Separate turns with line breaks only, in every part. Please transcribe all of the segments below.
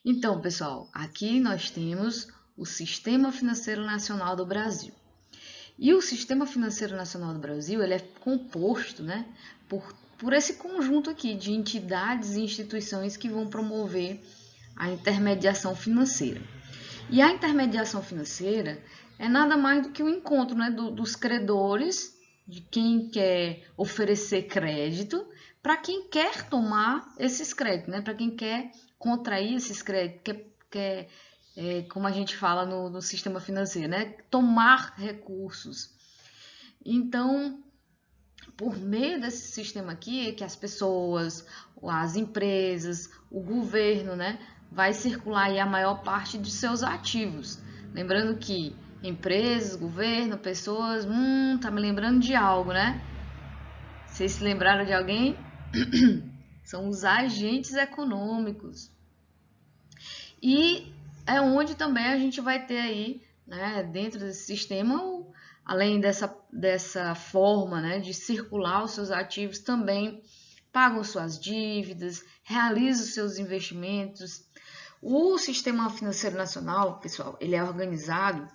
Então, pessoal, aqui nós temos o Sistema Financeiro Nacional do Brasil. E o Sistema Financeiro Nacional do Brasil, ele é composto, né, por esse conjunto aqui de entidades e instituições que vão promover a intermediação financeira. E a intermediação financeira é nada mais do que o encontro, né, dos credores, de quem quer oferecer crédito, para quem quer tomar esses créditos, né, para quem quer contrair esses créditos, como a gente fala no sistema financeiro, né, tomar recursos. Então, por meio desse sistema aqui, que as pessoas, as empresas, o governo, né, vai circular aí a maior parte de seus ativos. Lembrando que empresas, governo, pessoas, tá me lembrando de algo, né? Vocês se lembraram de alguém? São os agentes econômicos. E é onde também a gente vai ter aí, né, dentro desse sistema, além dessa forma, né, de circular os seus ativos, também pagam suas dívidas, realizam seus investimentos. O Sistema Financeiro Nacional, pessoal, ele é organizado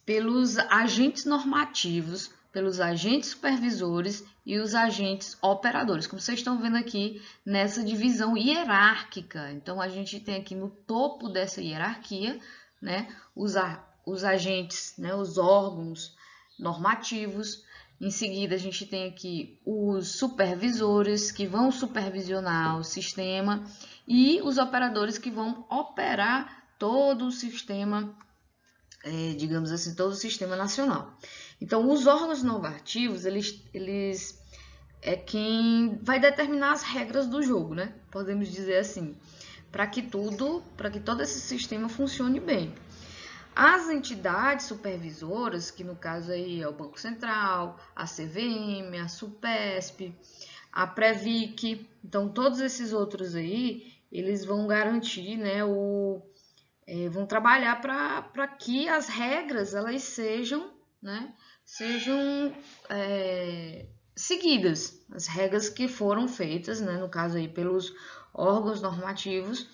pelos agentes normativos, pelos agentes supervisores e os agentes operadores, como vocês estão vendo aqui nessa divisão hierárquica. Então, a gente tem aqui no topo dessa hierarquia, né, os agentes, né, os órgãos normativos. Em seguida, a gente tem aqui os supervisores, que vão supervisionar o sistema, e os operadores, que vão operar todo o sistema, digamos assim, todo o sistema nacional. Então, os órgãos normativos, eles é quem vai determinar as regras do jogo, né? Podemos dizer assim, para que todo esse sistema funcione bem. As entidades supervisoras, que no caso aí é o Banco Central, a CVM, a Supesp, a Previc, então todos esses outros aí, eles vão garantir, né, vão trabalhar para que as regras elas sejam, né, seguidas, as regras que foram feitas, né, no caso aí pelos órgãos normativos,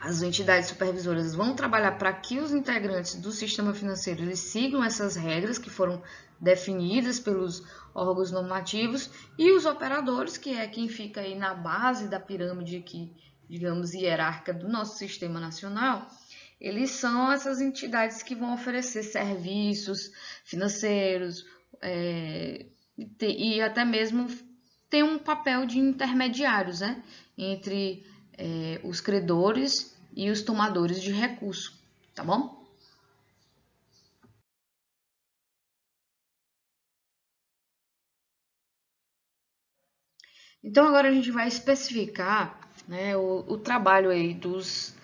as entidades supervisoras vão trabalhar para que os integrantes do sistema financeiro eles sigam essas regras que foram definidas pelos órgãos normativos, e os operadores, que é quem fica aí na base da pirâmide aqui, digamos, hierárquica do nosso sistema nacional, eles são essas entidades que vão oferecer serviços financeiros, e até mesmo tem um papel de intermediários, né, entre os credores e os tomadores de recurso, tá bom? Então agora a gente vai especificar, né, o trabalho aí dos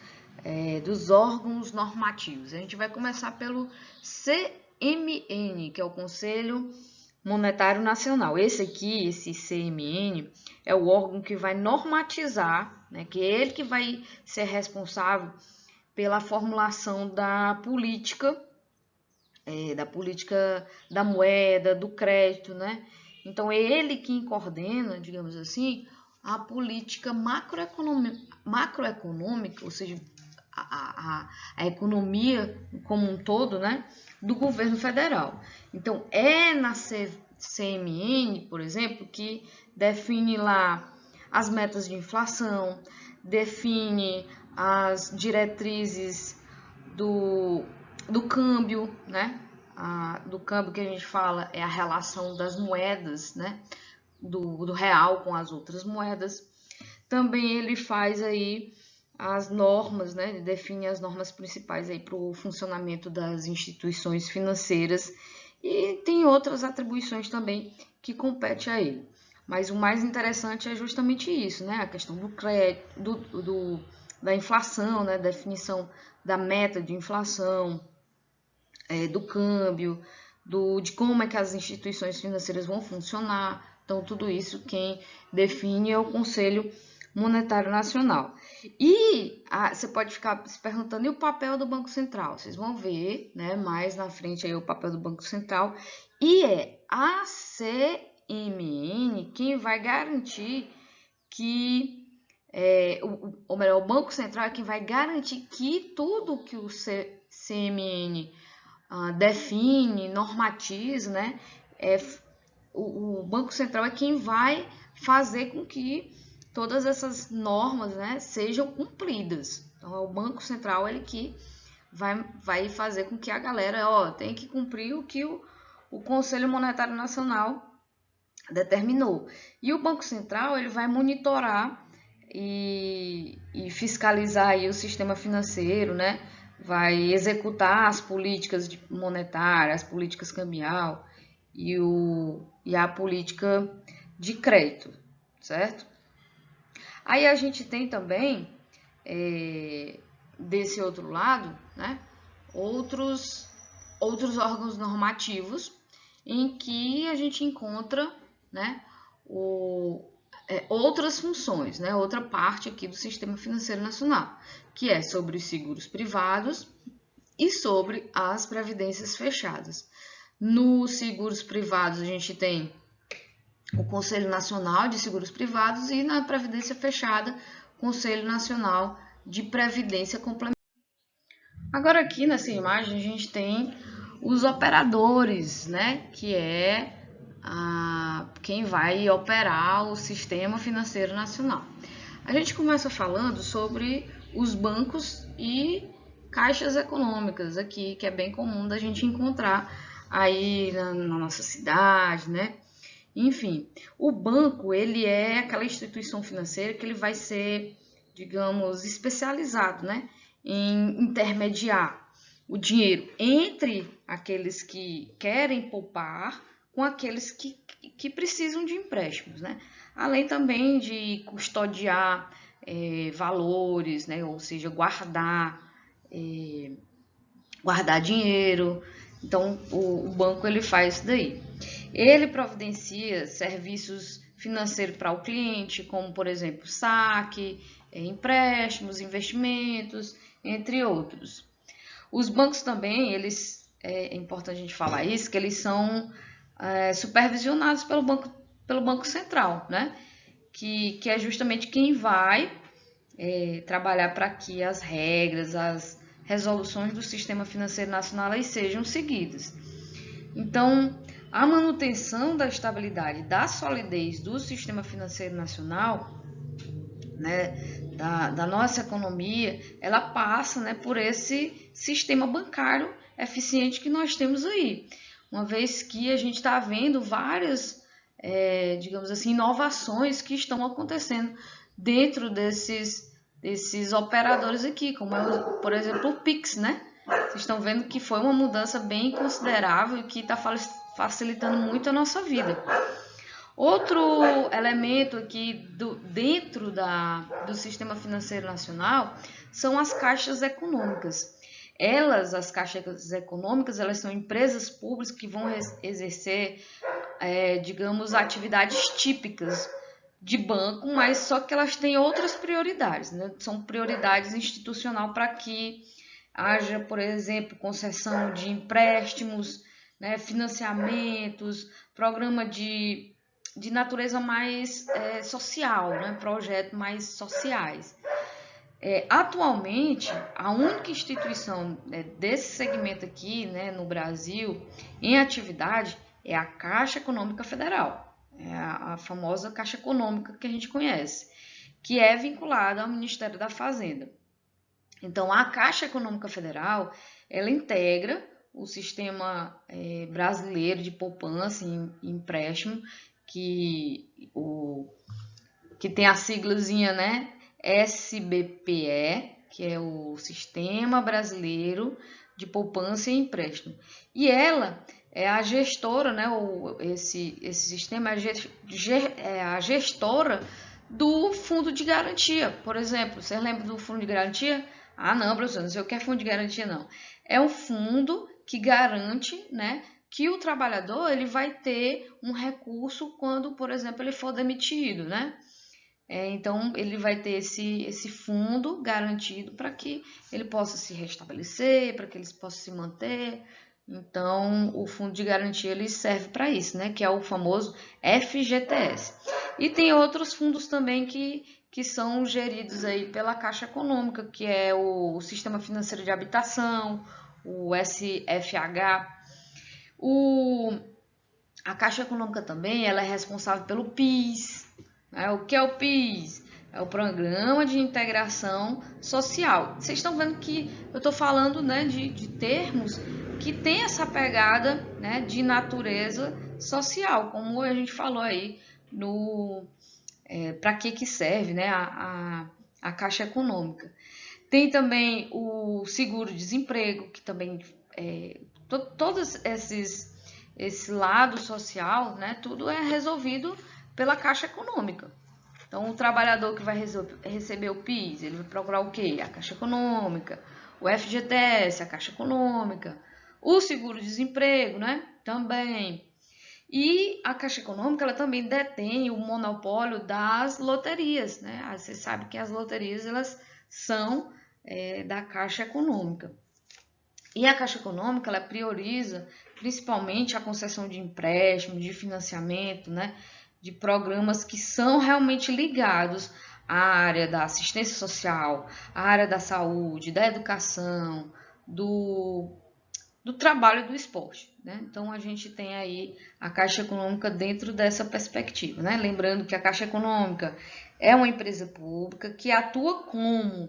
órgãos normativos. A gente vai começar pelo CMN, que é o Conselho Monetário Nacional. Esse CMN, é o órgão que vai normatizar, né, que é ele que vai ser responsável pela formulação da política da moeda, do crédito, né? Então, é ele quem coordena, digamos assim, a política macroeconômica, ou seja, a economia como um todo, né, do governo federal. Então, é na CMN, por exemplo, que define lá as metas de inflação, define as diretrizes do câmbio, né? Do câmbio que a gente fala é a relação das moedas, né? Do real com as outras moedas. Também ele faz aí as normas, né? Ele define as normas principais aí para o funcionamento das instituições financeiras, e tem outras atribuições também que compete a ele. Mas o mais interessante é justamente isso, né? A questão do crédito, da inflação, né? Definição da meta de inflação, do câmbio, de como é que as instituições financeiras vão funcionar. Então, tudo isso quem define é o Conselho Monetário Nacional. E você pode ficar se perguntando, e o papel do Banco Central? Vocês vão ver, né, mais na frente aí o papel do Banco Central. E é a CMN quem vai garantir que ou melhor, o Banco Central é quem vai garantir que tudo que o CMN define, normatiza, né? O Banco Central é quem vai fazer com que todas essas normas, né, sejam cumpridas. Então, é o Banco Central ele que vai fazer com que a galera tem que cumprir o que o Conselho Monetário Nacional determinou. E o Banco Central ele vai monitorar e fiscalizar aí o sistema financeiro, né? Vai executar as políticas monetárias, as políticas cambial e a política de crédito, certo? Aí a gente tem também, desse outro lado, né, outros órgãos normativos em que a gente encontra, né, outras funções, né, outra parte aqui do Sistema Financeiro Nacional, que é sobre os seguros privados e sobre as previdências fechadas. Nos seguros privados, a gente tem o Conselho Nacional de Seguros Privados e na Previdência Fechada, Conselho Nacional de Previdência Complementar. Agora aqui nessa imagem a gente tem os operadores, né, que é quem vai operar o Sistema Financeiro Nacional. A gente começa falando sobre os bancos e caixas econômicas aqui, que é bem comum da gente encontrar aí na nossa cidade, né? Enfim, o banco ele é aquela instituição financeira que ele vai ser, digamos, especializado, né, em intermediar o dinheiro entre aqueles que querem poupar com aqueles que precisam de empréstimos, né? Além também de custodiar valores, né? Ou seja, guardar dinheiro. Então, o banco ele faz isso daí. Ele providencia serviços financeiros para o cliente, como, por exemplo, saque, empréstimos, investimentos, entre outros. Os bancos também, é importante a gente falar isso, que eles são supervisionados pelo Banco Central, né? Que é justamente quem vai trabalhar para que as regras, as resoluções do Sistema Financeiro Nacional sejam seguidas. Então, a manutenção da estabilidade, da solidez do Sistema Financeiro Nacional, né, da nossa economia, ela passa, né, por esse sistema bancário eficiente que nós temos aí. Uma vez que a gente está vendo várias, digamos assim, inovações que estão acontecendo dentro desses operadores aqui, como é, por exemplo, o Pix, né? Vocês estão vendo que foi uma mudança bem considerável e que está facilitando muito a nossa vida. Outro elemento aqui dentro do Sistema Financeiro Nacional são as caixas econômicas. As caixas econômicas, elas são empresas públicas que vão exercer, digamos, atividades típicas de banco, mas só que elas têm outras prioridades, né? São prioridades institucional para que haja, por exemplo, concessão de empréstimos, né, financiamentos, programa de natureza mais social, né, projetos mais sociais. Atualmente, a única instituição desse segmento aqui, né, no Brasil, em atividade, é a Caixa Econômica Federal, a famosa Caixa Econômica que a gente conhece, que é vinculada ao Ministério da Fazenda. Então, a Caixa Econômica Federal, ela integra o sistema brasileiro de poupança e empréstimo, que tem a siglazinha, né, SBPE, que é o Sistema Brasileiro de Poupança e Empréstimo. E ela é a gestora, né, esse sistema é a gestora do Fundo de Garantia. Por exemplo, você lembra do Fundo de Garantia? Ah, não, professor, não sei o que é Fundo de Garantia, não. É um fundo que garante, né, que o trabalhador ele vai ter um recurso quando, por exemplo, ele for demitido, né? Então, ele vai ter esse fundo garantido para que ele possa se restabelecer, para que ele possa se manter. Então, o fundo de garantia ele serve para isso, né? Que é o famoso FGTS. E tem outros fundos também que que são geridos aí pela Caixa Econômica, que é o Sistema Financeiro de Habitação, o SFH. A Caixa Econômica também ela é responsável pelo PIS. Né? O que é o PIS? É o Programa de Integração Social. Vocês estão vendo que eu estou falando, né, de termos que tem essa pegada, né, de natureza social, como a gente falou aí para que serve, né, a Caixa Econômica. Tem também o seguro-desemprego, que também todos esse lado social, né, tudo é resolvido pela Caixa Econômica. Então, o trabalhador que vai receber o PIS, ele vai procurar o quê? A Caixa Econômica, o FGTS, a Caixa Econômica, o seguro-desemprego, né, também. E a Caixa Econômica ela também detém o monopólio das loterias, né? Você sabe que as loterias elas são da Caixa Econômica. E a Caixa Econômica ela prioriza principalmente a concessão de empréstimo, de financiamento, né? De programas que são realmente ligados à área da assistência social, à área da saúde, da educação, do trabalho e do esporte, né? Então, a gente tem aí a Caixa Econômica dentro dessa perspectiva, né? Lembrando que a Caixa Econômica é uma empresa pública que atua como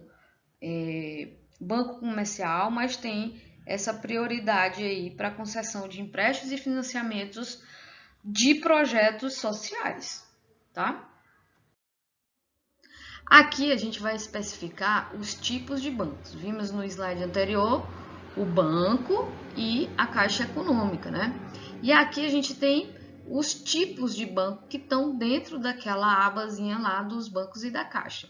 banco comercial, mas tem essa prioridade aí para a concessão de empréstimos e financiamentos de projetos sociais, tá? Aqui a gente vai especificar os tipos de bancos. Vimos no slide anterior o banco e a Caixa Econômica, né? E aqui a gente tem os tipos de banco que estão dentro daquela abazinha lá dos bancos e da Caixa.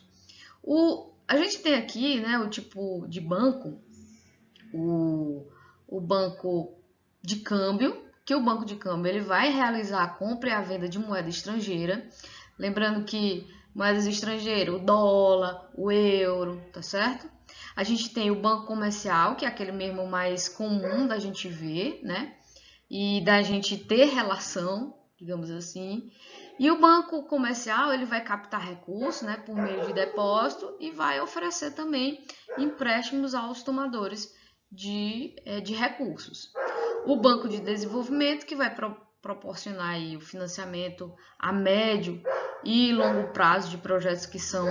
A gente tem aqui, né, o tipo de banco, o banco de câmbio, que o banco de câmbio ele vai realizar a compra e a venda de moeda estrangeira. Lembrando que moedas estrangeiras, o dólar, o euro, tá certo? A gente tem o banco comercial, que é aquele mesmo mais comum da gente ver, né? E da gente ter relação, digamos assim. E o banco comercial, ele vai captar recursos, né, por meio de depósito e vai oferecer também empréstimos aos tomadores de recursos. O banco de desenvolvimento, que vai proporcionar aí o financiamento a médio e longo prazo de projetos que são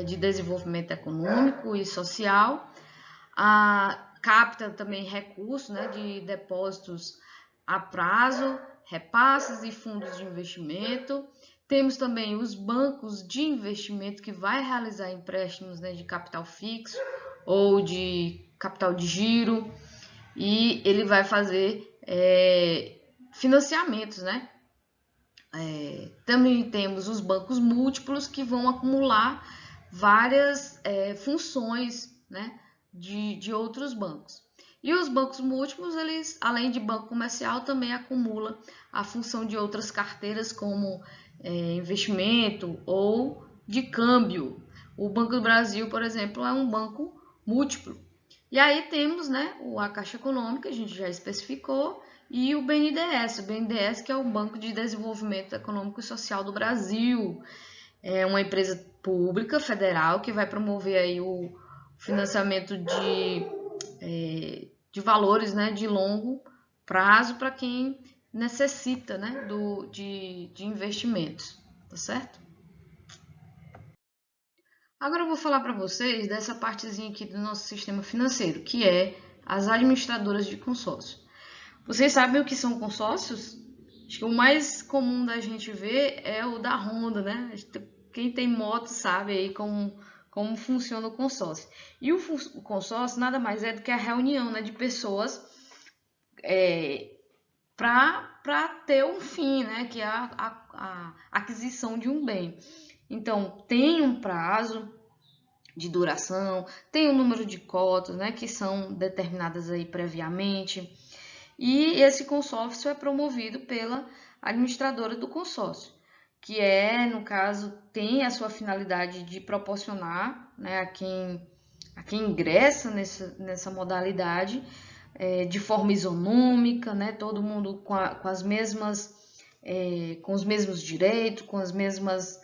de desenvolvimento econômico e social. Capta também recursos, né, de depósitos a prazo, repasses e fundos de investimento. Temos também os bancos de investimento que vai realizar empréstimos, né, de capital fixo ou de capital de giro, e ele vai fazer financiamentos, né? Também temos os bancos múltiplos que vão acumular várias funções, né, de outros bancos. E os bancos múltiplos, eles, além de banco comercial, também acumulam a função de outras carteiras como investimento ou de câmbio. O Banco do Brasil, por exemplo, é um banco múltiplo. E aí temos, né, a Caixa Econômica, a gente já especificou, e o BNDES. O BNDES, que é o Banco de Desenvolvimento Econômico e Social do Brasil. É uma empresa pública, federal, que vai promover aí o financiamento de valores, né, de longo prazo para quem necessita, né, de investimentos, tá certo? Agora eu vou falar para vocês dessa partezinha aqui do nosso sistema financeiro, que é as administradoras de consórcio. Vocês sabem o que são consórcios? Acho que o mais comum da gente ver é o da Honda, né? Quem tem moto sabe aí como funciona o consórcio. E o consórcio nada mais é do que a reunião, né, de pessoas para ter um fim, né, que é a aquisição de um bem. Então, tem um prazo de duração, tem um número de cotas, né, que são determinadas aí previamente. E esse consórcio é promovido pela administradora do consórcio, que no caso, tem a sua finalidade de proporcionar, né, a quem ingressa nessa modalidade de forma isonômica, né, todo mundo com as mesmas, com os mesmos direitos, com as mesmas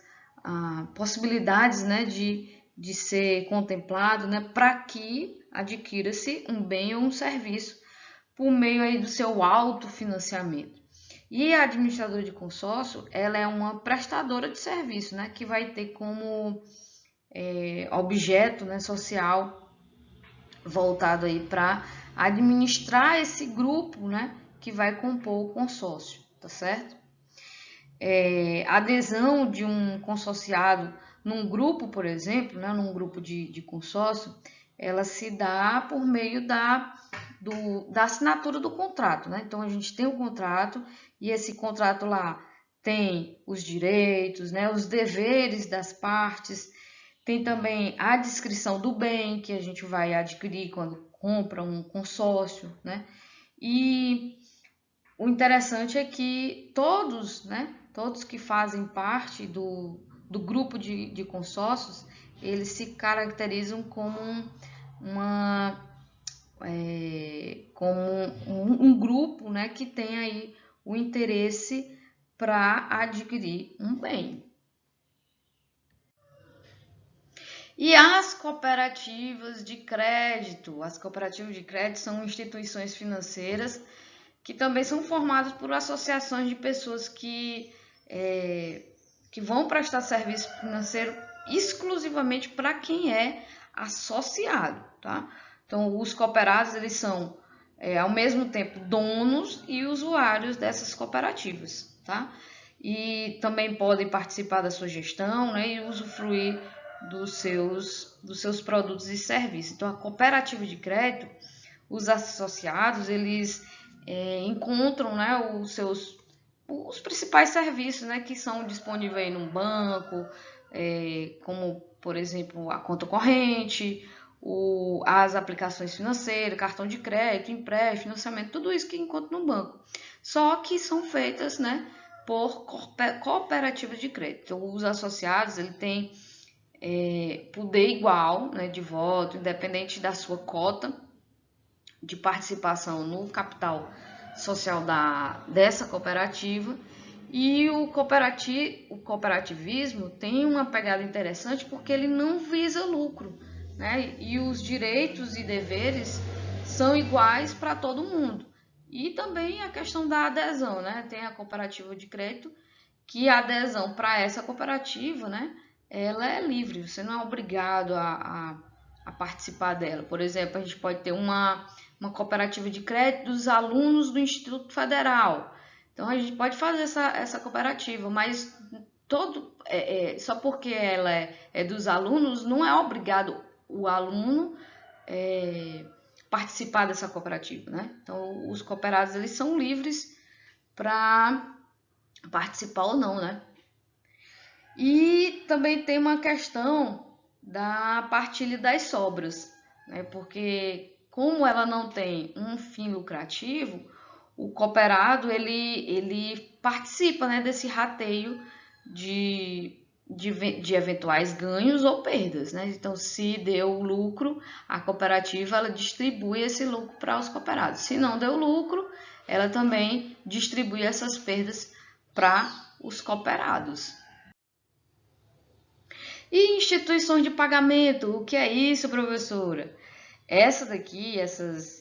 possibilidades, né, de ser contemplado, né, para que adquira-se um bem ou um serviço por meio aí do seu autofinanciamento. E a administradora de consórcio, ela é uma prestadora de serviço, né, que vai ter como objeto, né, social voltado aí para administrar esse grupo, né, que vai compor o consórcio, tá certo? A adesão de um consorciado num grupo, por exemplo, né, num grupo de consórcio, ela se dá por meio da assinatura do contrato, né? Então a gente tem o contrato e esse contrato lá tem os direitos, né, os deveres das partes, tem também a descrição do bem que a gente vai adquirir quando compra um consórcio, né? E o interessante é que todos, né, todos que fazem parte do grupo de consórcios, eles se caracterizam como um grupo, né, que tem aí o interesse para adquirir um bem. E as cooperativas de crédito? As cooperativas de crédito são instituições financeiras que também são formadas por associações de pessoas que vão prestar serviço financeiro exclusivamente para quem é associado, tá? Então, os cooperados, eles são, ao mesmo tempo, donos e usuários dessas cooperativas, tá? E também podem participar da sua gestão, né, e usufruir dos seus produtos e serviços. Então, a cooperativa de crédito, os associados, eles encontram, né, os principais serviços, né, que são disponíveis aí num banco, como, por exemplo, a conta corrente, as aplicações financeiras, cartão de crédito, empréstimo, financiamento, tudo isso que encontra no banco. Só que são feitas, né, por cooperativas de crédito. Então, os associados, ele tem poder igual, né, de voto, independente da sua cota de participação no capital social dessa cooperativa. E o cooperativismo tem uma pegada interessante porque ele não visa lucro, né? E os direitos e deveres são iguais para todo mundo. E também a questão da adesão, né? Tem a cooperativa de crédito, que a adesão para essa cooperativa, né, ela é livre, você não é obrigado a participar dela. Por exemplo, a gente pode ter uma cooperativa de crédito dos alunos do Instituto Federal. Então, a gente pode fazer essa cooperativa, mas só porque ela é dos alunos, não é obrigado o aluno participar dessa cooperativa, né? Então, os cooperados, eles são livres para participar ou não, né? E também tem uma questão da partilha das sobras, né? Porque como ela não tem um fim lucrativo, o cooperado ele participa, né, desse rateio de eventuais ganhos ou perdas, né? Então, se deu lucro, a cooperativa ela distribui esse lucro para os cooperados. Se não deu lucro, ela também distribui essas perdas para os cooperados. E instituições de pagamento, o que é isso, professora? Essas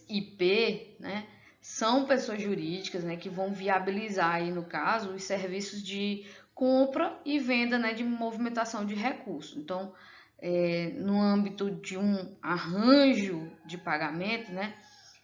IP, né, são pessoas jurídicas, né, que vão viabilizar aí, no caso, os serviços de compra e venda, né, de movimentação de recursos. Então, no âmbito de um arranjo de pagamento, né,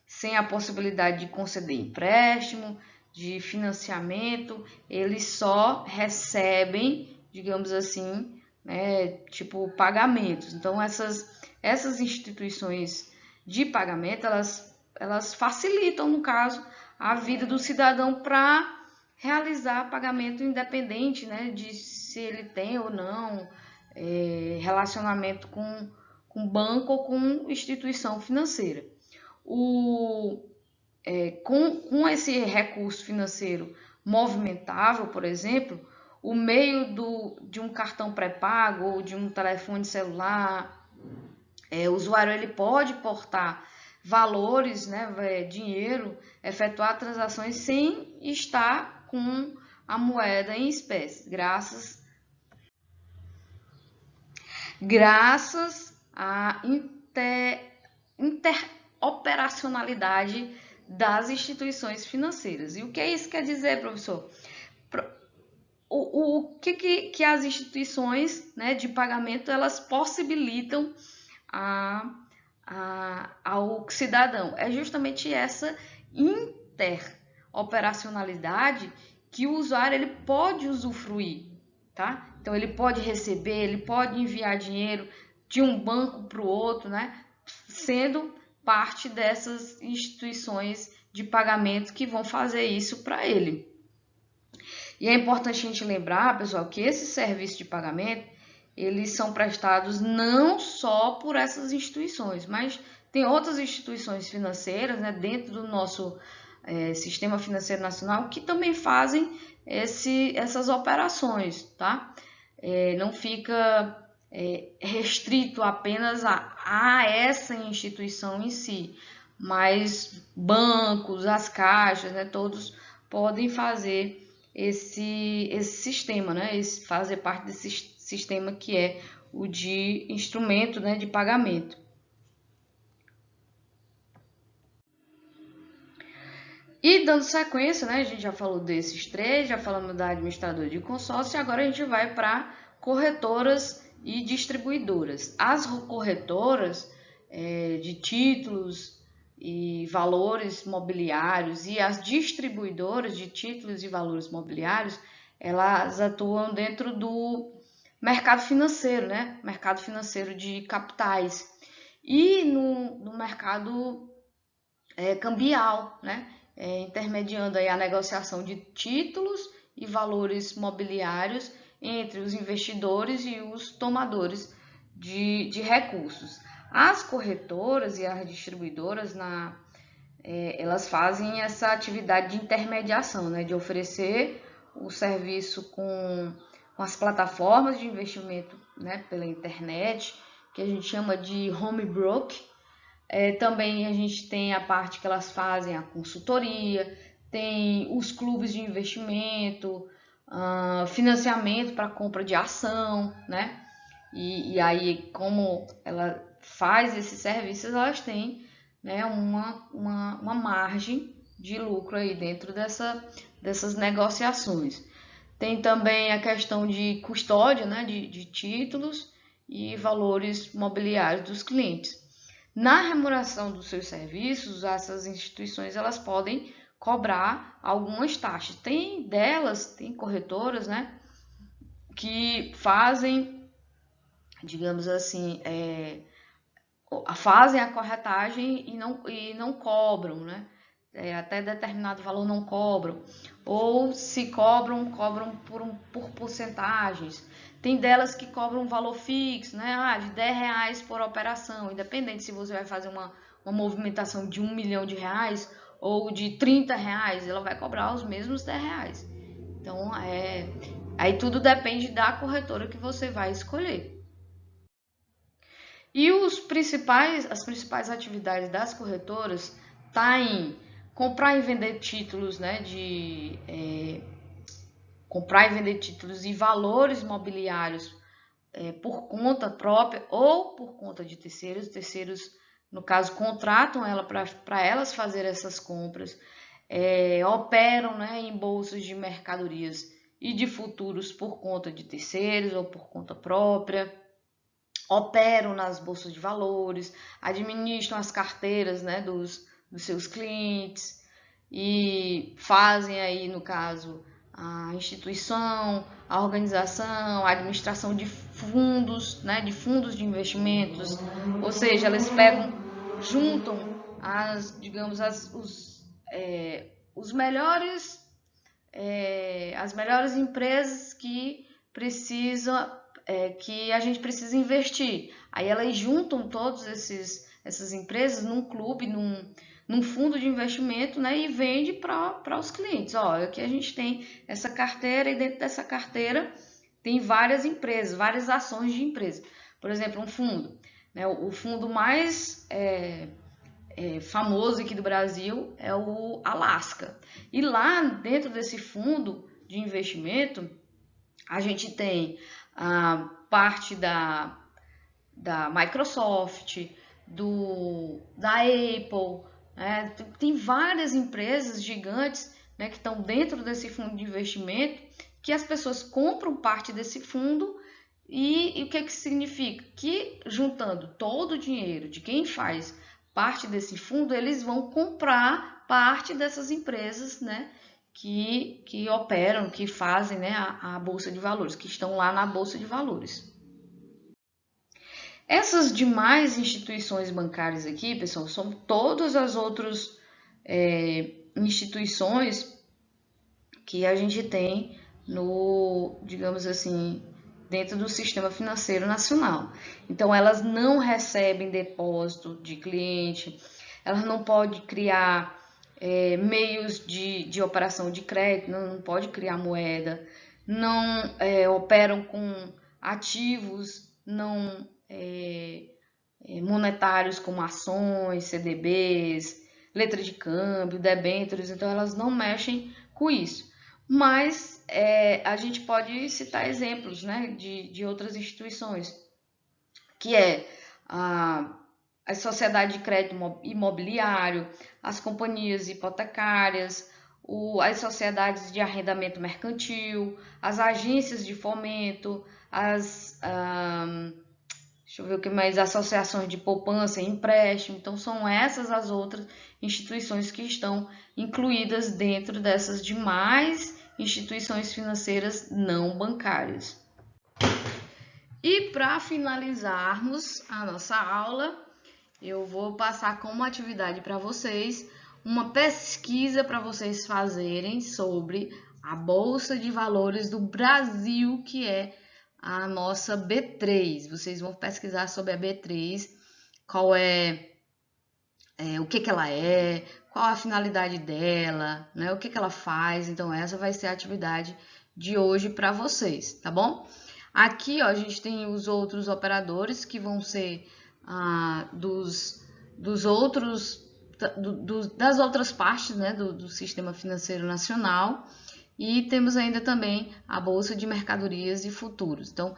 sem a possibilidade de conceder empréstimo, de financiamento, eles só recebem, digamos assim, né, tipo pagamentos. Então, essas instituições de pagamento, elas facilitam, no caso, a vida do cidadão para realizar pagamento independente, né, de se ele tem ou não relacionamento com banco ou com instituição financeira. Com esse recurso financeiro movimentável, por exemplo, o meio de um cartão pré-pago ou de um telefone celular, o usuário ele pode portar valores, né, dinheiro, efetuar transações sem estar com a moeda em espécie, graças graças à interoperacionalidade das instituições financeiras. E o que isso quer dizer, professor? O que as instituições, né, de pagamento elas possibilitam ao cidadão? É justamente essa interoperacionalidade que o usuário ele pode usufruir, tá? Então ele pode receber, ele pode enviar dinheiro de um banco para o outro, né? Sendo parte dessas instituições de pagamento que vão fazer isso para ele. E é importante a gente lembrar, pessoal, que esses serviços de pagamento, eles são prestados não só por essas instituições, mas tem outras instituições financeiras, né, dentro do nosso sistema financeiro nacional que também fazem essas operações, tá? Não fica restrito apenas a essa instituição em si, mas bancos, as caixas, né, todos podem fazer esse sistema, né? Fazer parte desse sistema que é o de instrumento, né, de pagamento. E dando sequência, né, a gente já falou desses três, já falamos da administradora de consórcio, e agora a gente vai para corretoras e distribuidoras. As corretoras de títulos e valores mobiliários e as distribuidoras de títulos e valores mobiliários, elas atuam dentro do mercado financeiro, né? Mercado financeiro de capitais e no mercado cambial, né? Intermediando aí a negociação de títulos e valores mobiliários entre os investidores e os tomadores de recursos. As corretoras e as distribuidoras, elas fazem essa atividade de intermediação, né, de oferecer o serviço com as plataformas de investimento, né, pela internet, que a gente chama de home broker. Também a gente tem a parte que elas fazem a consultoria, tem os clubes de investimento, financiamento para compra de ação, né? E aí, como ela faz esses serviços, elas têm, né, uma margem de lucro aí dentro dessas negociações. Tem também a questão de custódia, né, de títulos e valores mobiliários dos clientes. Na remuneração dos seus serviços, essas instituições elas podem cobrar algumas taxas. Tem corretoras, né, que fazem, digamos assim, fazem a corretagem e não cobram, né? Até determinado valor não cobram. Ou se cobram por porcentagens. Tem delas que cobram um valor fixo, né? De R$10 por operação, independente se você vai fazer uma movimentação de R$1 milhão ou de R$30, ela vai cobrar os mesmos R$10. Então, aí tudo depende da corretora que você vai escolher. E as principais atividades das corretoras tá em comprar e vender títulos, né, comprar e vender títulos e valores mobiliários por conta própria ou por conta de terceiros. Terceiros, no caso, contratam ela para elas fazer essas compras, operam, né, em bolsas de mercadorias e de futuros por conta de terceiros ou por conta própria. Operam nas bolsas de valores, administram as carteiras, né, dos seus clientes e fazem aí, no caso, a instituição, a organização, a administração de fundos, né, de fundos de investimentos, ou seja, elas juntam os melhores, as melhores empresas que que a gente precisa investir. Aí elas juntam todas essas empresas num clube, num fundo de investimento, né, e vende para os clientes. Aqui a gente tem essa carteira e dentro dessa carteira tem várias empresas, várias ações de empresa. Por exemplo, um fundo, né, o fundo mais famoso aqui do Brasil é o Alaska. E lá dentro desse fundo de investimento, a gente tem a parte da Microsoft, da Apple, né? Tem várias empresas gigantes, né, que estão dentro desse fundo de investimento, que as pessoas compram parte desse fundo e o que que significa? Que juntando todo o dinheiro de quem faz parte desse fundo, eles vão comprar parte dessas empresas, né, que operam, que fazem, né, a Bolsa de Valores, que estão lá na Bolsa de Valores. Essas demais instituições bancárias aqui, pessoal, são todas as outras instituições que a gente tem no, digamos assim, dentro do sistema financeiro nacional. Então, elas não recebem depósito de cliente, elas não podem criar meios de operação de crédito, não pode criar moeda, não operam com ativos não monetários como ações, CDBs, letra de câmbio, debêntures, então elas não mexem com isso. Mas a gente pode citar exemplos, né, de outras instituições, que é a sociedade de crédito imobiliário, as companhias hipotecárias, as sociedades de arrendamento mercantil, as agências de fomento, deixa eu ver o que mais, associações de poupança e empréstimo. Então, são essas as outras instituições que estão incluídas dentro dessas demais instituições financeiras não bancárias. E para finalizarmos a nossa aula, eu vou passar como atividade para vocês uma pesquisa para vocês fazerem sobre a Bolsa de Valores do Brasil, que é a nossa B3. Vocês vão pesquisar sobre a B3, qual o que ela é, qual a finalidade dela, né? O que ela faz. Então, essa vai ser a atividade de hoje para vocês, tá bom? Aqui, ó, a gente tem os outros operadores que vão ser das outras partes, né, do Sistema Financeiro Nacional. E temos ainda também a Bolsa de Mercadorias e Futuros. Então,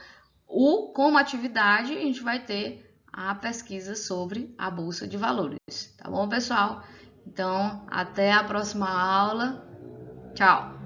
como atividade, a gente vai ter a pesquisa sobre a Bolsa de Valores. Tá bom, pessoal? Então, até a próxima aula. Tchau!